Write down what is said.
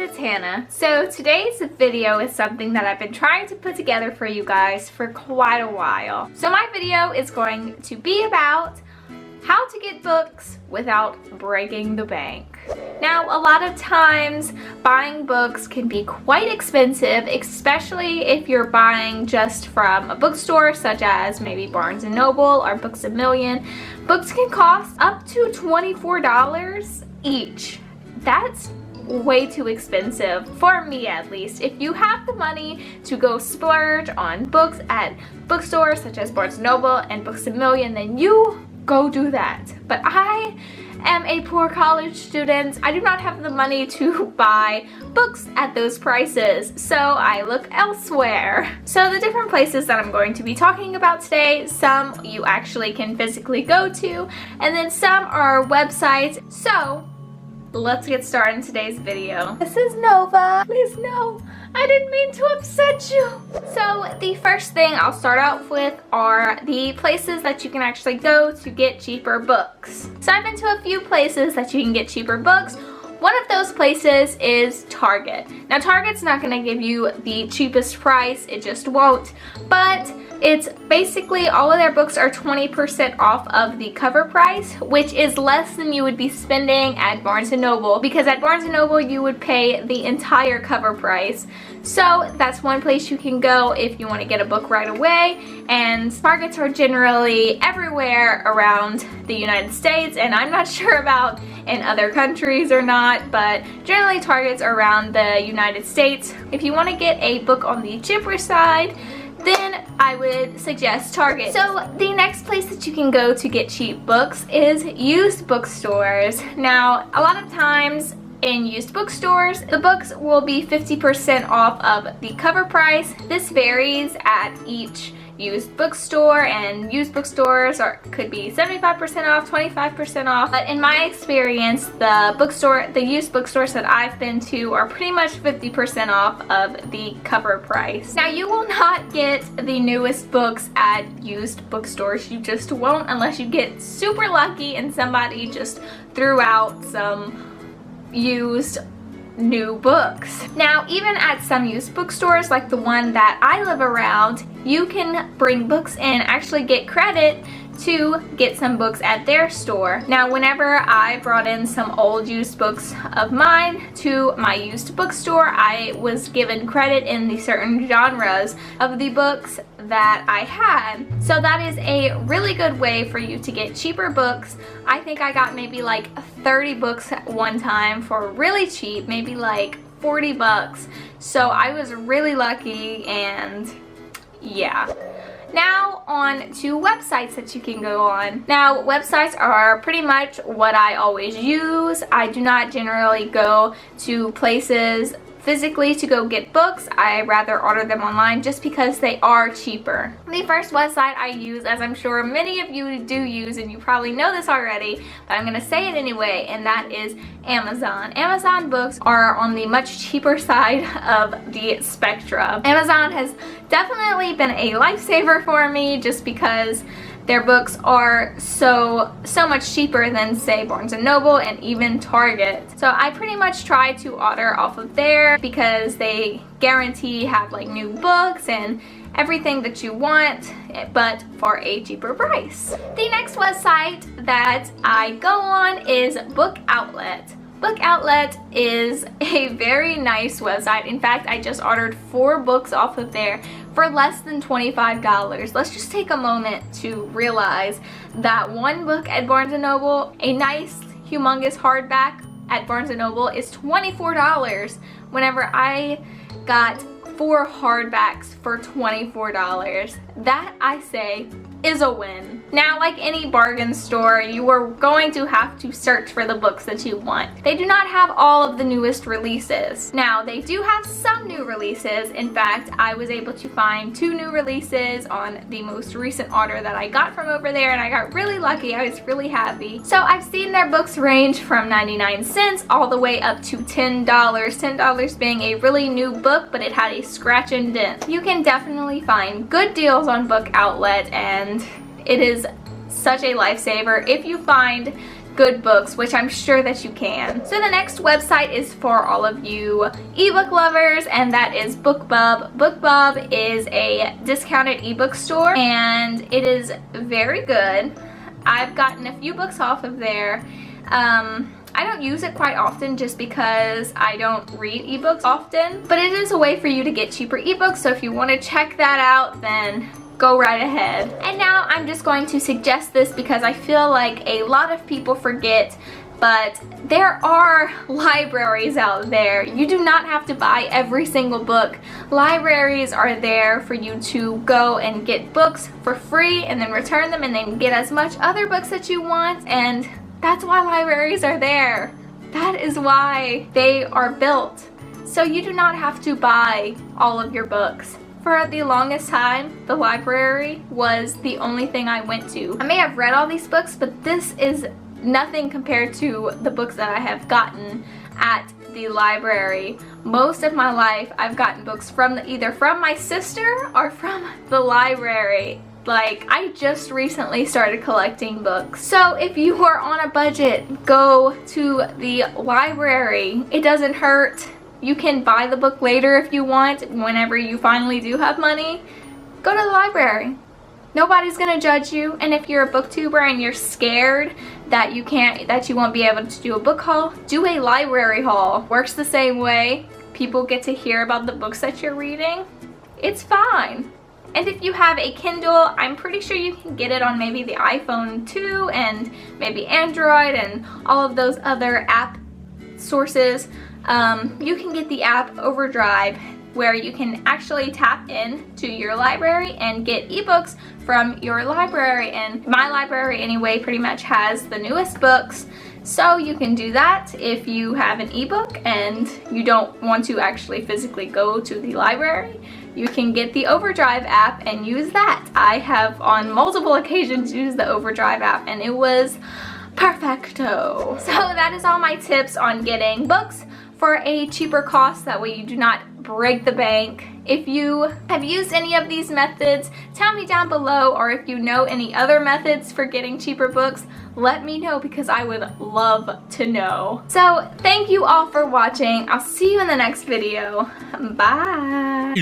it's Hannah. So today's video is something that I've been trying to put together for you guys for quite a while. So my video is going to be about how to get books without breaking the bank. Now, a lot of times buying books can be quite expensive, especially if you're buying just from a bookstore such as maybe Barnes & Noble or Books A Million. Books can cost up to $24 each. That's way too expensive, for me at least. If you have the money to go splurge on books at bookstores such as Barnes & Noble and Books A Million, then you go do that. But I am a poor college student. I do not have the money to buy books at those prices, so I look elsewhere. So the different places that I'm going to be talking about today, some you actually can physically go to, and then some are websites. So let's get started in today's video. This is Nova. Please no, I didn't mean to upset you. So the first thing I'll start out with are the places that you can actually go to get cheaper books. So I've been to a few places that you can get cheaper books. One of those places is Target. Now Target's not going to give you the cheapest price, it just won't, but it's basically all of their books are 20% off of the cover price, which is less than you would be spending at Barnes & Noble, because at Barnes & Noble you would pay the entire cover price. So that's one place you can go if you want to get a book right away, and Targets are generally everywhere around the United States, and I'm not sure about in other countries or not, but generally Targets are around the United States. If you want to get a book on the cheaper side, then I would suggest Target. So the next place that you can go to get cheap books is used bookstores. Now, a lot of times in used bookstores, the books will be 50% off of the cover price. This varies at each used bookstore, and used bookstores could be 75% off, 25% off. But in my experience, the used bookstores that I've been to are pretty much 50% off of the cover price. Now, you will not get the newest books at used bookstores. You just won't, unless you get super lucky and somebody just threw out some used new books. Now, even at some used bookstores like the one that I live around, you can bring books in, actually get credit to get some books at their store. Now, whenever I brought in some old used books of mine to my used bookstore, I was given credit in the certain genres of the books that I had. So that is a really good way for you to get cheaper books. I think I got maybe like 30 books at one time for really cheap, maybe like 40 bucks. So I was really lucky, and yeah. Now on to websites that you can go on. Now, websites are pretty much what I always use. I do not generally go to places physically to go get books. I rather order them online just because they are cheaper. The first website I use, as I'm sure many of you do use, and you probably know this already, but I'm gonna say it anyway, and that is Amazon. Amazon books are on the much cheaper side of the spectrum. Amazon has definitely been a lifesaver for me just because their books are so much cheaper than, say, Barnes & Noble and even Target. So I pretty much try to order off of there because they guarantee have like new books and everything that you want, but for a cheaper price. The next website that I go on is Book Outlet. Book Outlet is a very nice website. In fact, I just ordered 4 books off of there for less than $25. Let's just take a moment to realize that one book at Barnes & Noble, a nice, humongous hardback at Barnes & Noble, is $24. Whenever I got 4 hardbacks for $24, that, I say, is a win. Now, like any bargain store, you are going to have to search for the books that you want. They do not have all of the newest releases. Now, they do have some new releases. In fact, I was able to find 2 new releases on the most recent order that I got from over there, and I got really lucky. I was really happy. So I've seen their books range from 99 cents all the way up to $10. $10 being a really new book, but it had a scratch and dent. You can definitely find good deals on Book Outlet, and it is such a lifesaver if you find good books, which I'm sure that you can. So the next website is for all of you ebook lovers, and that is BookBub. BookBub is a discounted ebook store, and it is very good. I've gotten a few books off of there. I don't use it quite often just because I don't read ebooks often, but it is a way for you to get cheaper ebooks, so if you want to check that out, then go right ahead. And now I'm just going to suggest this because I feel like a lot of people forget, but there are libraries out there. You do not have to buy every single book. Libraries are there for you to go and get books for free and then return them and then get as much other books that you want, and that's why libraries are there. That is why they are built. So you do not have to buy all of your books. For the longest time, the library was the only thing I went to. I may have read all these books, but this is nothing compared to the books that I have gotten at the library. Most of my life, I've gotten books from either from my sister or from the library. Like, I just recently started collecting books. So if you are on a budget, go to the library. It doesn't hurt. You can buy the book later if you want, whenever you finally do have money. Go to the library. Nobody's gonna judge you, and if you're a booktuber and you're scared that you won't be able to do a book haul, do a library haul. Works the same way. People get to hear about the books that you're reading. It's fine. And if you have a Kindle, I'm pretty sure you can get it on maybe the iPhone too, and maybe Android and all of those other app sources. You can get the app Overdrive, where you can actually tap in to your library and get ebooks from your library. And my library anyway pretty much has the newest books, so you can do that if you have an ebook and you don't want to actually physically go to the library. You can get the Overdrive app and use that. I have on multiple occasions used the Overdrive app and it was perfecto. So that is all my tips on getting books for a cheaper cost, that way you do not break the bank. If you have used any of these methods, tell me down below, or if you know any other methods for getting cheaper books, let me know because I would love to know. So thank you all for watching. I'll see you in the next video. Bye.